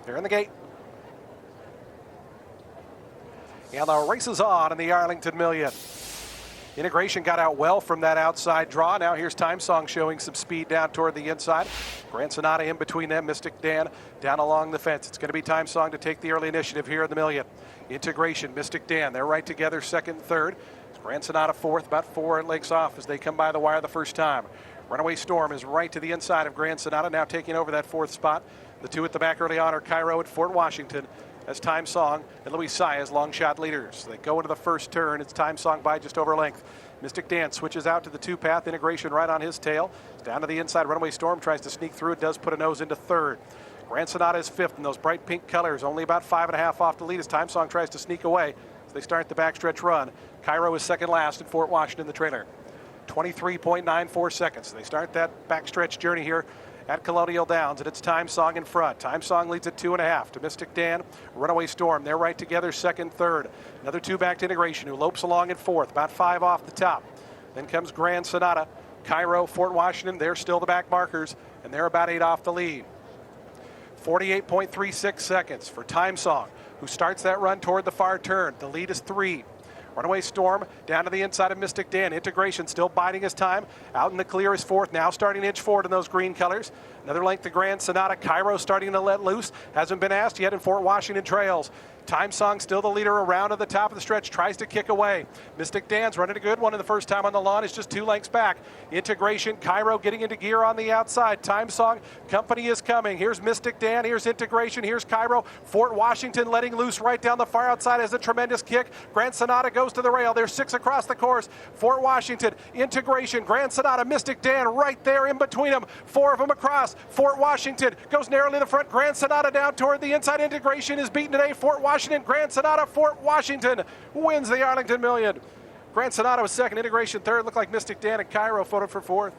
They're in the gate. And the race is on in the Arlington Million. Integration got out well from that outside draw. Now here's Time Song showing some speed down toward the inside. Grand Sonata in between them. Mystic Dan down along the fence. It's going to be Time Song to take the early initiative here in the Million. Integration, Mystic Dan, they're right together, second and third. Grand Sonata fourth, about 4 lengths off as they come by the wire the first time. Runaway Storm is right to the inside of Grand Sonata, now taking over that fourth spot. The two at the back early on are Cairo and Fort Washington, as Time Song and Louis Sy as long shot leaders. They go into the first turn. It's Time Song by just over length. Mystic Dan switches out to the two-path. Integration right on his tail. It's down to the inside. Runaway Storm tries to sneak through. It does put a nose into third. Grand Sonata is fifth in those bright pink colors, only about 5.5 off the lead as Time Song tries to sneak away as they start the backstretch run. Cairo is second last in Fort Washington, the trailer. 23.94 seconds. They start that backstretch journey here at Colonial Downs, and it's Time Song in front. Time Song leads at 2.5 to Mystic Dan, Runaway Storm. They're right together, second, third. Another two back to Integration, who lopes along in fourth, about 5 off the top. Then comes Grand Sonata, Cairo, Fort Washington. They're still the back markers, and they're about 8 off the lead. 48.36 seconds for Time Song, who starts that run toward the far turn. The lead is 3. Runaway Storm down to the inside of Mystic Dan. Integration still biding his time. Out in the clear is fourth, now starting to inch forward in those green colors. Another length to Grand Sonata. Cairo starting to let loose. Hasn't been asked yet in Fort Washington trails. Time Song still the leader around at the top of the stretch. Tries to kick away. Mystic Dan's running a good one in the first time on the lawn. Is just 2 lengths back. Integration. Cairo getting into gear on the outside. Time Song. Company is coming. Here's Mystic Dan. Here's Integration. Here's Cairo. Fort Washington letting loose right down the far outside as a tremendous kick. Grand Sonata goes to the rail. There's 6 across the course. Fort Washington. Integration. Grand Sonata. Mystic Dan right there in between them. 4 of them across. Fort Washington goes narrowly to the front. Grand Sonata down toward the inside. Integration is beaten today. Fort Washington. Grand Sonata. Fort Washington wins the Arlington Million. Grand Sonata was second. Integration third. Looked like Mystic Dan and Cairo photoed for fourth.